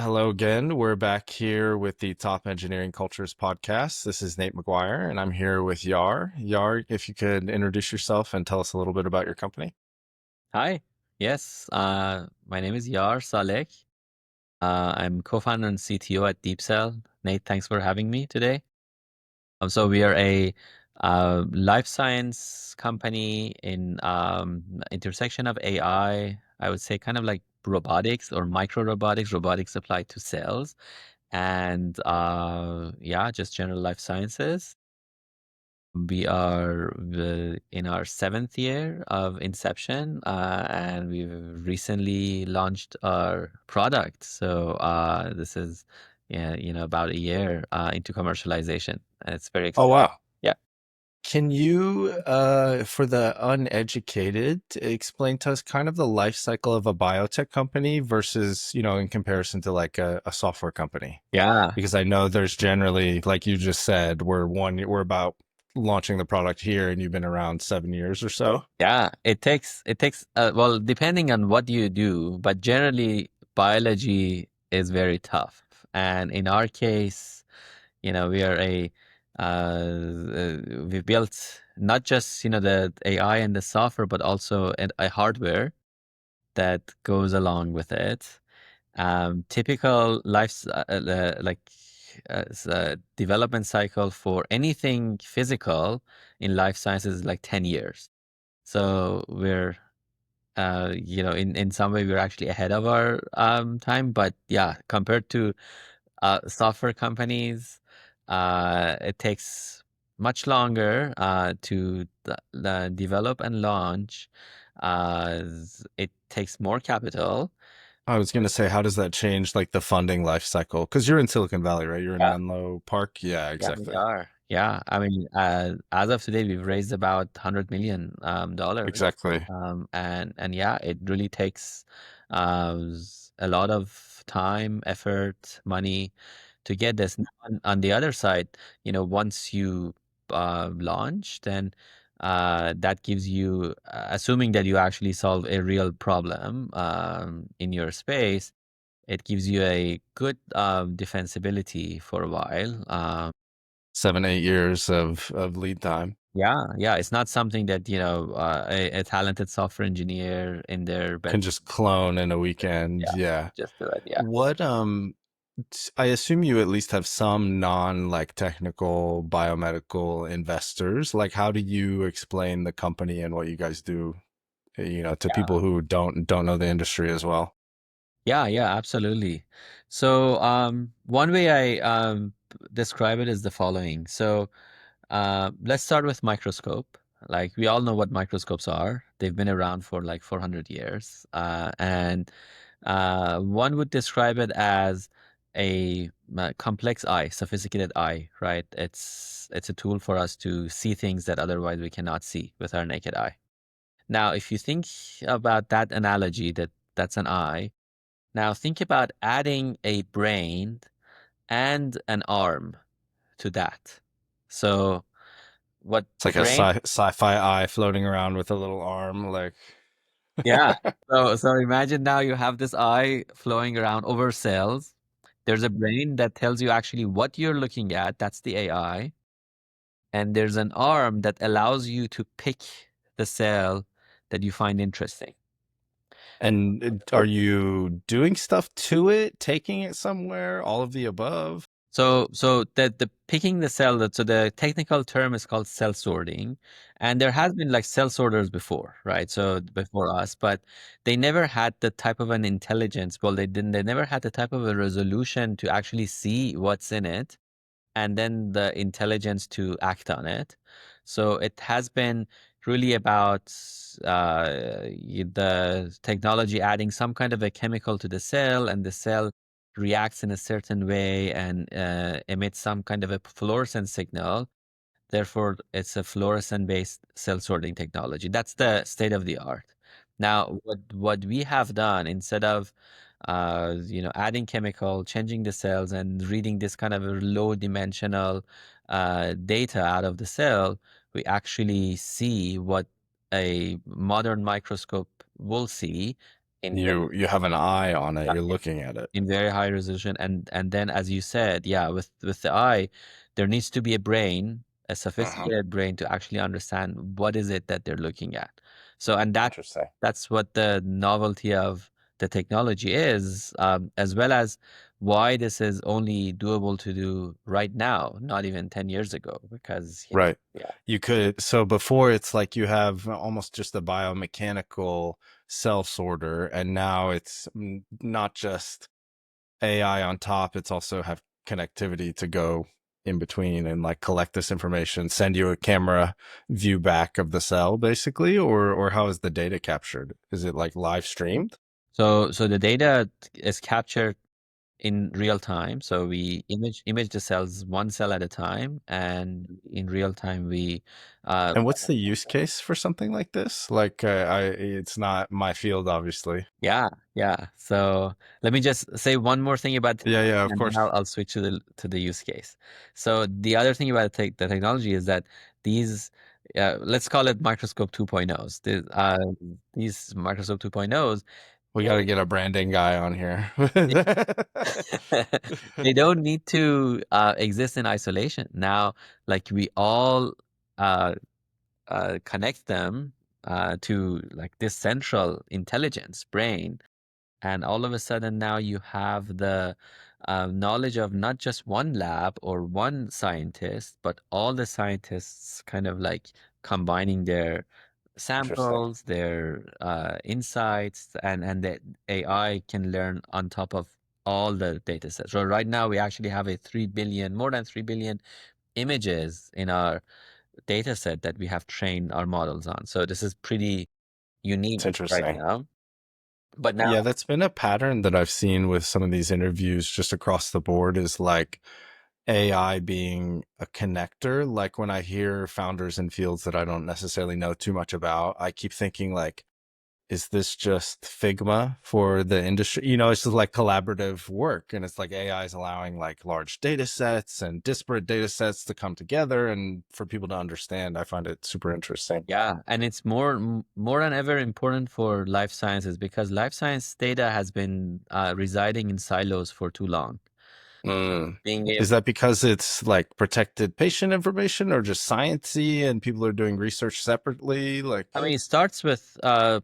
Hello again. We're back here with the Top Engineering Cultures podcast. This is Nate McGuire, and I'm here with Yar. Yar, if you could introduce yourself and tell us a little bit about your company. Hi. Yes, my name is Yar Salek. I'm co-founder and CTO at DeepCell. Nate, thanks for having me today. So we are a life science company in intersection of AI. I would say kind of like robotics or micro robotics, robotics applied to cells, and yeah, just general life sciences. We are in our seventh year of inception, and we've recently launched our product. So this is, yeah, about a year into commercialization, and it's very Oh, exciting. wow. Yeah, Can you, for the uneducated, explain to us kind of the life cycle of a biotech company versus, in comparison to like a software company? yeah, Because I know there's generally, like you just said, we're about launching the product here and you've been around 7 years or so. yeah. It takes well, depending on what you do, but generally biology is very tough, and in our case, we are we've built not just, the AI and the software, but also a hardware that goes along with it. Typical development cycle for anything physical in life sciences is like 10 years. So we're, in some way we're actually ahead of our time, but yeah, compared to software companies, it takes much longer to develop and launch. It takes more capital. I was going to say, how does that change like the funding life cycle? Because you're in Silicon Valley, right? You're in Yeah, Menlo Park. Yeah, yeah, we exactly. are. Yeah, I mean, as of today, we've raised about $100 million dollars, Exactly. and yeah, it really takes a lot of time, effort, money to get this. Now, on the other side, once you launch, then that gives you, assuming that you actually solve a real problem in your space, it gives you a good defensibility for a while. 7, 8 years of lead time. Yeah, yeah, it's not something that, a talented software engineer in their Can bedroom. just clone in a weekend. Yeah, Yeah. just do it. Yeah. What I assume you at least have some non like technical biomedical investors. Like how do you explain the company and what you guys do, to people who don't know the industry as well? Yeah, yeah, absolutely. So, one way I describe it is the following. So, let's start with microscope. Like we all know what microscopes are. They've been around for like 400 years. And one would describe it as a complex eye, sophisticated eye, right? It's a tool for us to see things that otherwise we cannot see with our naked eye. Now, if you think about that analogy, that's an eye. Now think about adding a brain and an arm to that. So what It's the like a brain? sci-fi eye floating around with a little arm, like Yeah. So imagine now you have this eye flowing around over cells. There's a brain that tells you actually what you're looking at. That's the AI. And there's an arm that allows you to pick the cell that you find interesting. and are you doing stuff to it, taking it somewhere, all of the above? So the picking the cell, so the technical term is called cell sorting, and there has been like cell sorters before, right? So before us, but they never had the type of an intelligence. Well, they didn't. They never had the type of a resolution to actually see what's in it, and then the intelligence to act on it. So it has been really about the technology adding some kind of a chemical to the cell, and the cell reacts in a certain way and emits some kind of a fluorescent signal. Therefore, it's a fluorescent-based cell sorting technology. That's the state of the art. Now, what we have done instead of adding chemical, changing the cells, and reading this kind of a low-dimensional data out of the cell, we actually see what a modern microscope will see in You have an eye on it. You're looking at it. in very high resolution, and then as you said, yeah, with the eye, there needs to be a brain, a Mhm. sophisticated brain to actually understand what is it that they're looking at. So, and Interesting. that's what the novelty of the technology is, as well as why this is only doable to do right now, not even 10 years ago, because Right. yeah. You could, so before it's like you have almost just a biomechanical cell sorter, and now it's not just AI on top, it's also have connectivity to go in between and like collect this information, send you a camera view back of the cell basically, or how is the data captured? Is it like live streamed? So the data is captured in real time. So we image the cells one cell at a time, and in real time we uh And what's the use case for something like this? Like, it's not my field, obviously. yeah, yeah. So let me just say one more thing about Yeah, technology, yeah, of and then course. I'll switch to the use case. So the other thing about the technology is that these let's call it microscope 2.0s. These microscope 2.0s, We got to get a branding guy on here. they don't need to exist in isolation. Now, like we all uh, connect them to like this central intelligence brain, and all of a sudden now you have the knowledge of not just one lab or one scientist, but all the scientists kind of like combining their Interesting. samples, their insights, and the AI can learn on top of all the data sets. So right now we actually have a 3 billion, more than 3 billion images in our data set that we have trained our models on. So this is pretty unique It's right interesting. now. But now, Yeah, that's been a pattern that I've seen with some of these interviews just across the board is like AI being a connector. Like when I hear founders in fields that I don't necessarily know too much about, I keep thinking like, is this just Figma for the industry? You know, it's just like collaborative work. And it's like AI is allowing like large data sets and disparate data sets to come together and for people to understand. I find it super interesting. yeah, and it's more than ever important for life sciences because life science data has been residing in silos for too long. Mm. Being able, Is that because it's like protected patient information or just sciencey and people are doing research separately? Like, I mean, it starts with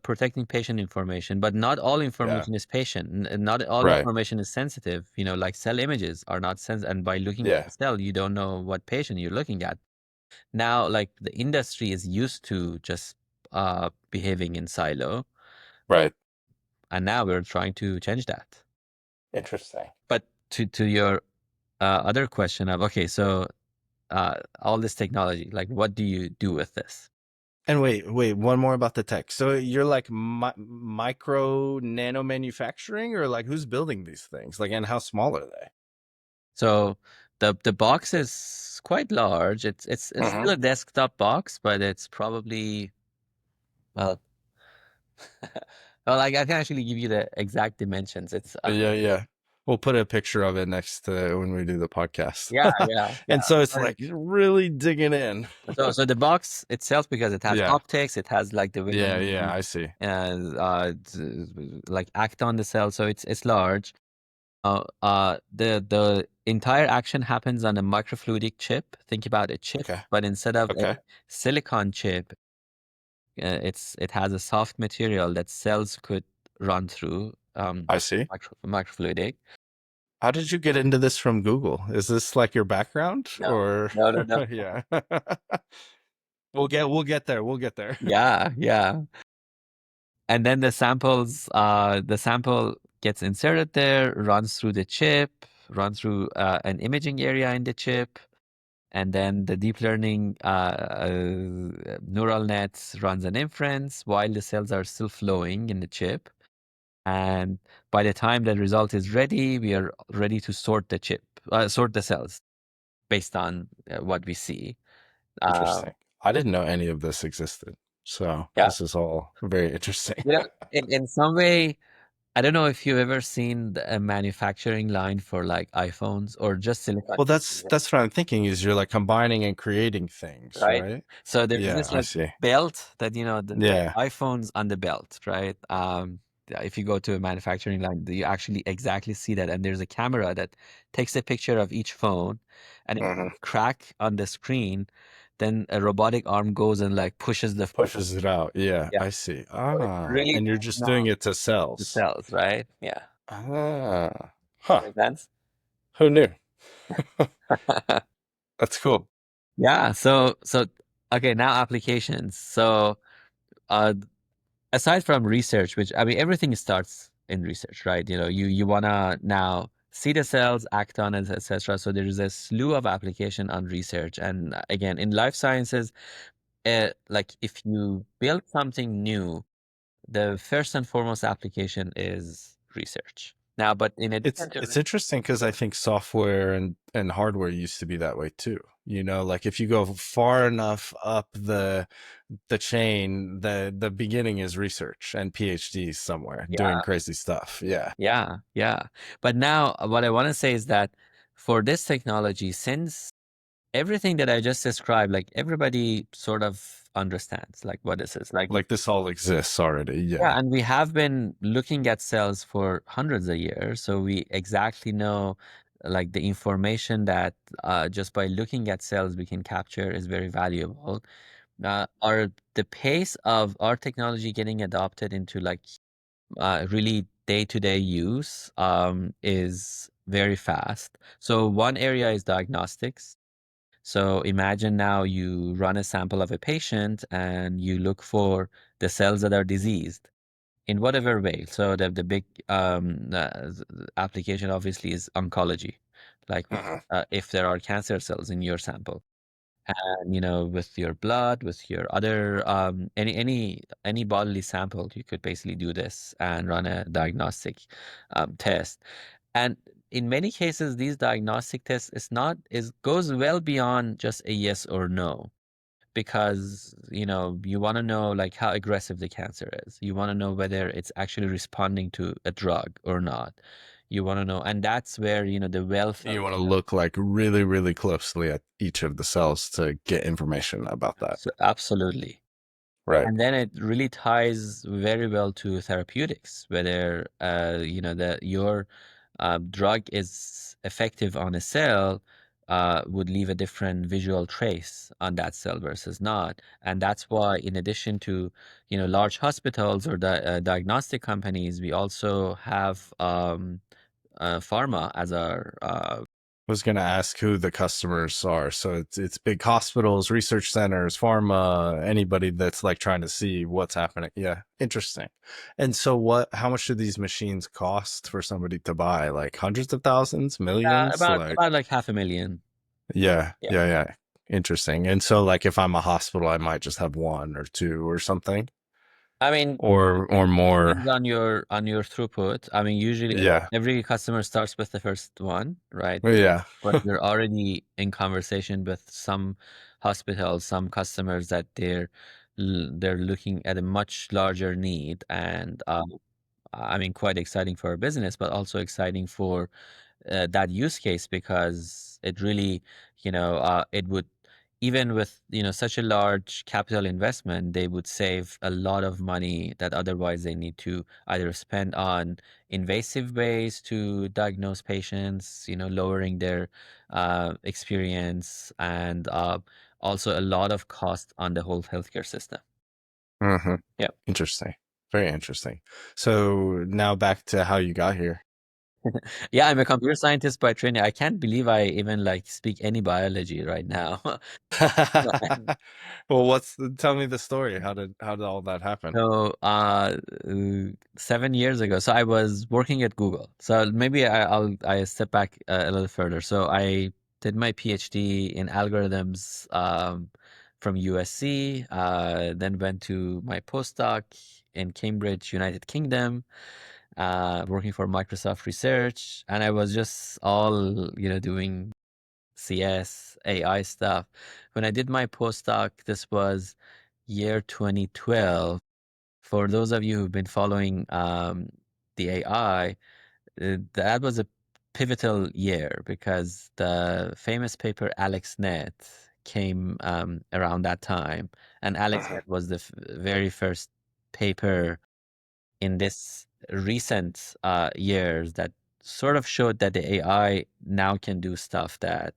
protecting patient information, but not all yeah, information is patient. Not all right. information is sensitive. You know, like cell images are not sensitive, and by looking at Yeah, the cell, you don't know what patient you're looking at. Now, like the industry is used to just behaving in silo, right. and now we're trying to change that. Interesting. But to your other question of okay, so all this technology, like what do you do with this? And wait, one more about the tech. So you're like micro nano manufacturing or like who's building these things? Like, and how small are they? So the box is quite large. It's Hmm. still a desktop box, but it's probably well, well, like I can actually give you the exact dimensions. It's Yeah, yeah. We'll put a picture of it next to when we do the podcast. yeah, yeah, And yeah. so it's like you're really digging in. So the box itself, because it has Yeah, optics, it has like the way yeah, yeah. you I see. like act on the cell, so it's large. The entire action happens on a microfluidic chip. Think about a chip, Okay, but instead of a okay. silicon chip, it has a soft material that cells could run through, I see. microfluidic. How did you get into this from Google? Is this like your background No, or no, no, no. yeah. We'll get there. We'll get there. Yeah, yeah. And then the sample gets inserted there, runs through the chip, runs through an imaging area in the chip, and then the deep learning neural nets runs an inference while the cells are still flowing in the chip. And by the time the result is ready, we are ready to sort the cells based on what we see. Interesting. Um, I didn't know any of this existed. So yeah, this is all very interesting. you know, in some way, I don't know if you've ever seen a manufacturing line for like iPhones or just silicon Well, chips, that's what I'm thinking is you're like combining and creating things, right? right? So there's Yeah, this I like see. belt that, you know, the Yeah. iPhone's on the belt, right? if you go to a manufacturing line, you actually exactly see that. And there's a camera that takes a picture of each phone, and if Hmm. crack on the screen, then a robotic arm goes and like pushes the phone. Pushes it out. Yeah, Yeah. I see. So it's Ah, really and you're turning just doing on it to the cells. cells, right? Yeah. Ah, huh. Make sense? Who knew? That's cool. Yeah. So okay, now applications. So uh aside from research, which I mean everything starts in research, right? You wanna now see the cells, act on it, etc. So there is a slew of application on research. And again, in life sciences, like if you build something new, the first and foremost application is research. Now, but in addition to It's interesting because I think software and hardware used to be that way too. You know, like if you go far enough up the chain, the beginning is research and PhDs somewhere doing yeah, crazy stuff. Yeah. yeah. But now what I want to say is that for this technology, since everything that I just described, like everybody sort of understands like what this is. Like Like this all exists already. yeah, Yeah. and we have been looking at cells for hundreds of years, so we exactly know like the information that just by looking at cells we can capture is very valuable. Our the pace of our technology getting adopted into like really day-to-day use is very fast. So one area is diagnostics. So imagine now you run a sample of a patient and you look for the cells that are diseased in whatever way. So the big application obviously is oncology, like Mhm. if there are cancer cells in your sample, and with your blood, with your other any bodily sample, you could basically do this and run a diagnostic test. And in many cases, these diagnostic tests is goes well beyond just a yes or no because you want to know like how aggressive the cancer is. You want to know whether it's actually responding to a drug or not. You want to know, and that's where the wealth of You want to look like really, really closely at each of the cells to get information about that. so absolutely. Right. And then it really ties very well to therapeutics, whether your drug is effective on a cell, would leave a different visual trace on that cell versus not. And that's why, in addition to large hospitals or diagnostic companies, we also have pharma as our Was going to ask who the customers are. So it's big hospitals, research centers, pharma, anybody that's like trying to see what's happening. Yeah, interesting. And so how much do these machines cost for somebody to buy? Like hundreds of thousands, millions? Like, about like 500,000. yeah, Yeah. yeah, yeah. Interesting. And so like if I'm a hospital, I might just have one or two or something I mean, or more. depends on your throughput. I mean, usually Yeah. every customer starts with the first one, right? Yeah. But we're already in conversation with some hospitals, some customers that they're looking at a much larger need, and I mean, quite exciting for our business, but also exciting for that use case because it really, it would, even with, such a large capital investment, they would save a lot of money that otherwise they need to either spend on invasive ways to diagnose patients, lowering their experience and also a lot of cost on the whole healthcare system. Hmm. Yeah. Interesting. Very interesting. So now back to how you got here. Yeah, I'm a computer scientist by training. I can't believe I even like speak any biology right now. Well, tell me the story. How did all that happen? So, 7 years ago, so I was working at Google. So maybe I step back a little further. So I did my PhD in algorithms from USC, then went to my postdoc in Cambridge, United Kingdom, working for Microsoft Research, and I was just all doing CS, AI stuff. When I did my postdoc, this was year 2012. For those of you who've been following the AI, that was a pivotal year because the famous paper AlexNet came around that time, and Mhm. AlexNet was the very first paper in this recent years that sort of showed that the AI now can do stuff that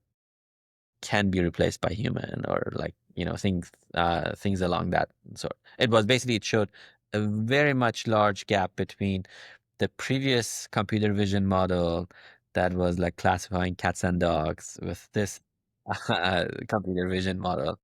can be replaced by human, or like, things along that sort. It was basically, it showed a very much large gap between the previous computer vision model that was like classifying cats and dogs with this computer vision model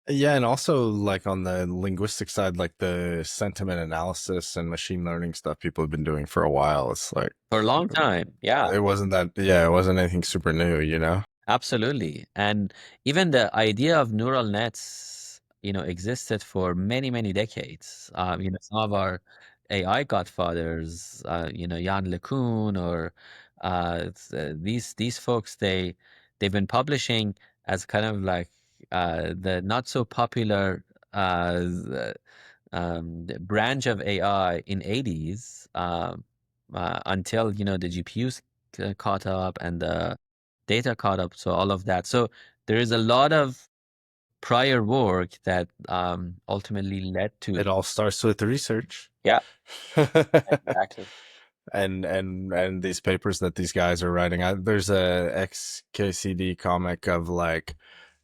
Yeah, and also like on the linguistic side, like the sentiment analysis and machine learning stuff people have been doing for a while. It's like for a long time. Yeah. it wasn't that, yeah, it wasn't anything super new, you know? Absolutely. And even the idea of neural nets, existed for many, many decades. Some of our AI godfathers, Jan LeCun, or these folks, they've been publishing as kind of like the not so popular the branch of AI in 80s, until the GPUs caught up and the data caught up, so all of that. So there is a lot of prior work that ultimately led to. It all starts with research. Yeah, exactly. And these papers that these guys are writing. There's a XKCD comic of like,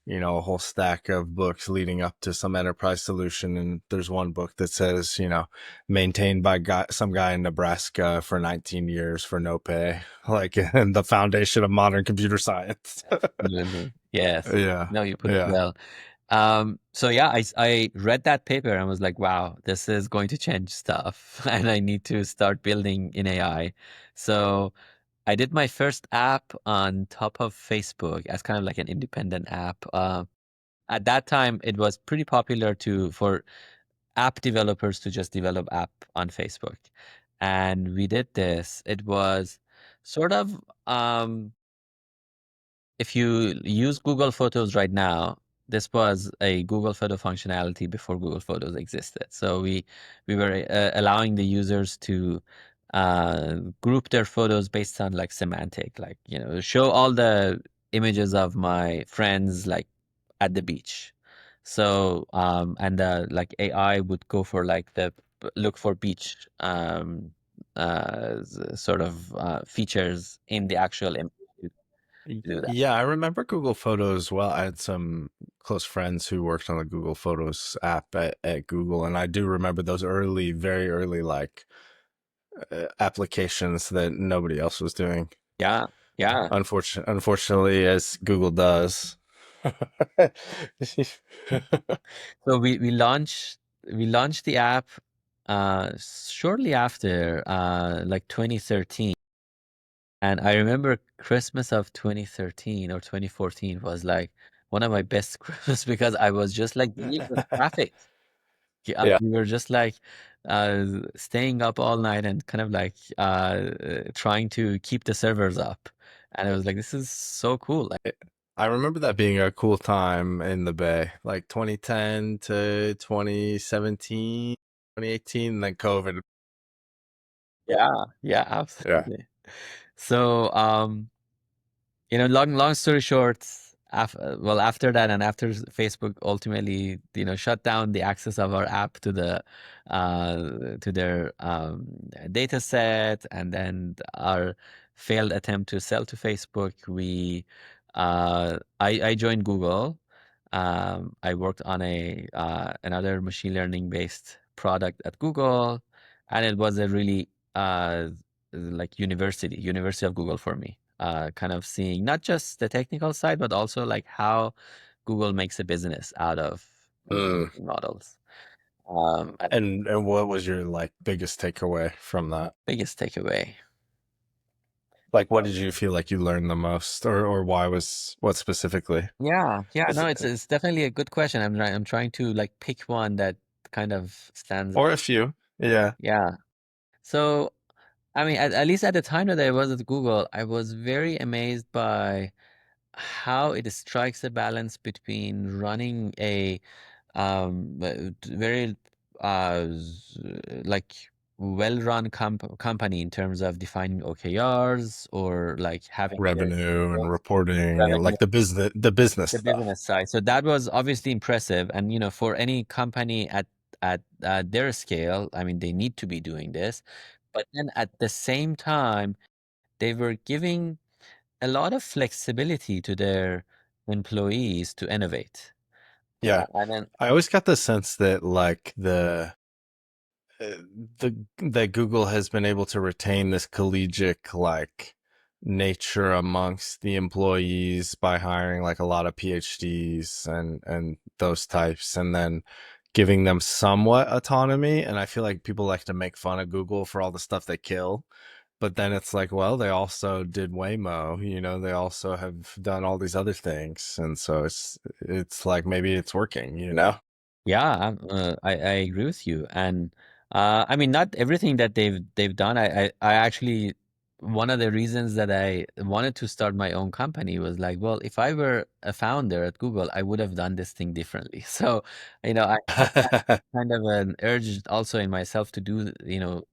you know, a whole stack of books leading up to some enterprise solution, and there's one book that says, you know, maintained by some guy in Nebraska for 19 years for no pay, like, and the foundation of modern computer science. Absolutely. Yes. Yeah, No, you put it yeah. well. So yeah, I read that paper and was like, wow, this is going to change stuff, and I need to start building in AI. So I did my first app on top of Facebook as kind of like an independent app. At that time, it was pretty popular for app developers to just develop app on Facebook, and we did this. It was sort of if you use Google Photos right now, this was a Google Photo functionality before Google Photos existed. So we were allowing the users to group their photos based on like semantic, like, show all the images of my friends like at the beach. So and like AI would go for like the look for beach sort of features in the actual image to do that. Yeah, I remember Google Photos well. I had some close friends who worked on the Google Photos app at Google, and I do remember those early, very early, like applications that nobody else was doing. Yeah, yeah. Unfortunately, as Google does. So we launched the app shortly after like 2013. And I remember Christmas of 2013 or 2014 was like one of my best Christmas because I was just like dealing with traffic. Yeah, Yeah. we were just like staying up all night and kind of like trying to keep the servers up. And I was like, this is so cool. Like, I remember that being a cool time in the Bay, like 2010 to 2017, 2018, then COVID. yeah, yeah, Yeah. absolutely. So, long story short, well, after that, and after Facebook ultimately, shut down the access of our app to their data set, and then our failed attempt to sell to Facebook, I joined Google. I worked on another machine learning based product at Google, and it was a really like University of Google for me. Kind of seeing not just the technical side, but also like how Google makes a business out of Mm. models. And And what was your like biggest takeaway from that? biggest takeaway. Like, what did you feel like you learned the most, or why was what specifically? Yeah, yeah, Is no, it, it's definitely a good question. I'm trying to like pick one that kind of stands. or a few? Yeah. Yeah. So I mean, at least at the time that I was at Google, I was very amazed by how it strikes a balance between running a very like well-run company in terms of defining OKRs, or like having Revenue and the reporting and revenue, like the business the stuff. business side. So that was obviously impressive. And for any company at their scale, I mean, they need to be doing this. But then at the same time, they were giving a lot of flexibility to their employees to innovate. Yeah. And then, I always got the sense that like uh, that Google has been able to retain this collegiate like nature amongst the employees by hiring like a lot of PhDs and those types, and then giving them somewhat autonomy. And I feel like people like to make fun of Google for all the stuff they kill. But then it's like, well, they also did Waymo, they also have done all these other things. And so it's like maybe it's working. yeah, I agree with you. And I mean, not everything that they've done. I actually, one of the reasons that I wanted to start my own company was like, well, if I were a founder at Google, I would have done this thing differently. So, I had that kind of an urge also in myself to do,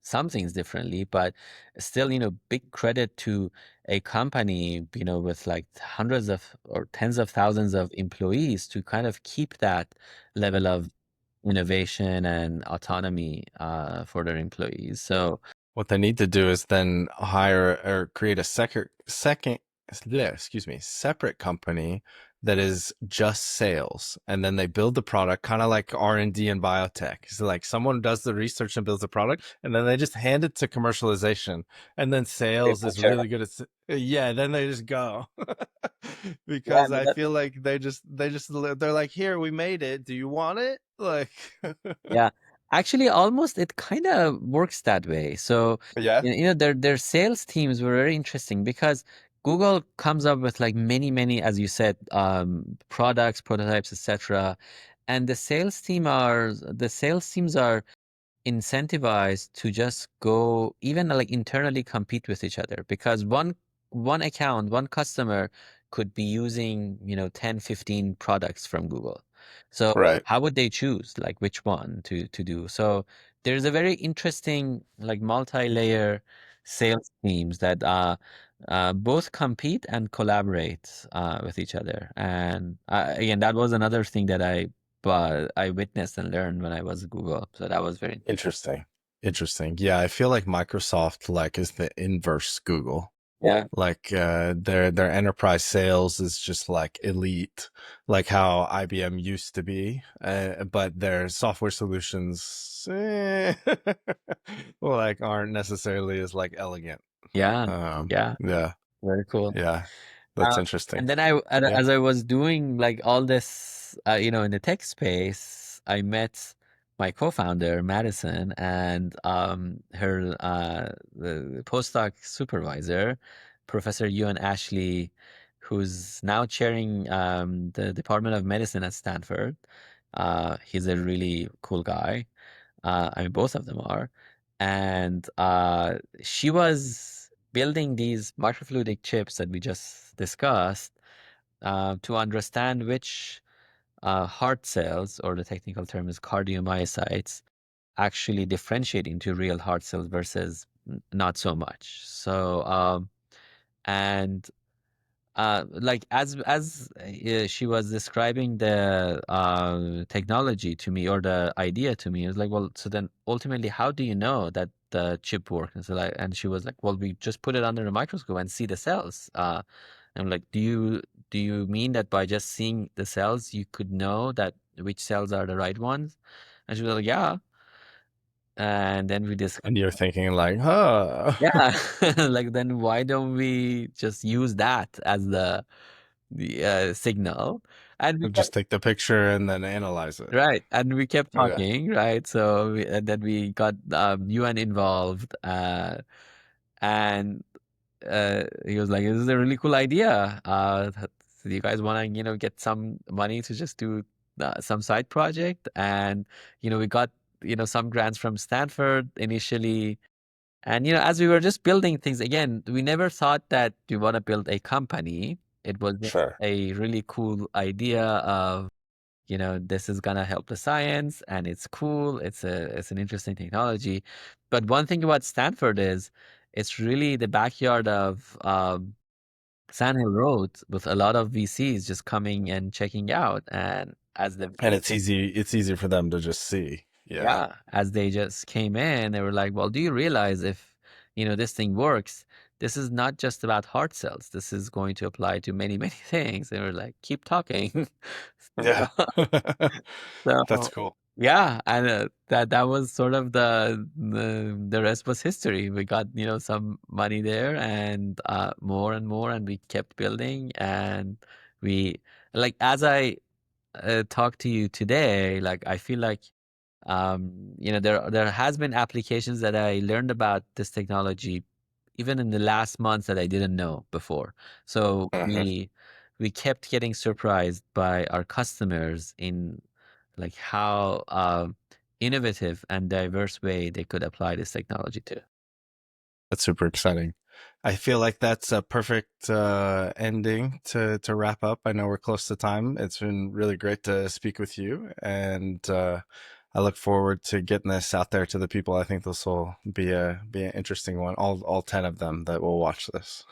some things differently, but still, big credit to a company, with like hundreds of or tens of thousands of employees to kind of keep that level of innovation and autonomy for their employees. So What they need to do is then hire or create a separate company that is just sales, and then they build the product, kind of like R&D and biotech. So like someone does the research and builds the product, and then they just hand it to commercialization, and then they sales for is sure. really good at yeah, then they just go. Yeah, I Because mean I feel like they're like, here, we made it, do you want it, like? yeah. Actually, almost it kind of works that way. So, Yeah, their sales teams were very interesting because Google comes up with like many, as you said, products, prototypes, etc. And the sales teams are incentivized to just go even like internally compete with each other because one account, one customer could be using 10 15 products from Google. So right. how would they choose like which one to do? So there's a very interesting like multi-layer sales teams that both compete and collaborate with each other. And again, that was another thing that I witnessed and learned when I was at Google. So that was very Interesting. Interesting. Yeah, I feel like Microsoft like is the inverse Google. yeah. Like their enterprise sales is just like elite, like how IBM used to be. But their software solutions like aren't necessarily as like elegant. Yeah. Yeah. Yeah, Very cool. yeah. That's Uh, interesting. and then Yeah. as I was doing like all this, in the tech space, I met my co-founder, Madison, and her the postdoc supervisor, Professor Ewan Ashley, who's now chairing the Department of Medicine at Stanford. He's a really cool guy. I mean, both of them are. And she was building these microfluidic chips that we just discussed to understand which heart cells, or the technical term is cardiomyocytes, actually differentiate into real heart cells versus not so much. So, and like as she was describing the technology to me or the idea to me, it was like, well, so then ultimately, how do you know that the chip works? And so like, and she was like, well, we just put it under a microscope and see the cells. And I'm like, do you mean that by just seeing the cells, you could know that which cells are the right ones? And she was like, yeah. And then we just And you're thinking like, huh, yeah, like then why don't we just use that as the signal? And we kept just take the picture and then analyze it. right, and we kept Yeah. talking, right? So and then we got UN involved, and he was like, "This is a really cool idea. Do you guys want to, get some money to just do some side project?" And we got some grants from Stanford initially. And as we were just building things, again, we never thought that we want to build a company. It was just Sure. a really cool idea of, this is gonna help the science and it's cool. It's an interesting technology. But one thing about Stanford is it's really the backyard of Sand Hill Road with a lot of VCs just coming and checking out. And And it's easy for them to just see. Yeah. yeah, as they just came in, they were like, well, do you realize this thing works. This is not just about heart cells. This is going to apply to many, many things. And we're like, keep talking. Yeah. That's So cool. yeah, and that was sort of the rest was history. We got some money there, and more and more, and we kept building, and we like as I talk to you today, like I feel like there has been applications that I learned about this technology even in the last months that I didn't know before. So Mhm. we kept getting surprised by our customers in like how innovative and diverse way they could apply this technology to. That's super exciting. I feel like that's a perfect ending to wrap up. I know we're close to time. It's been really great to speak with you, and I look forward to getting this out there to the people. I think this will be an interesting one. All 10 of them that will watch this.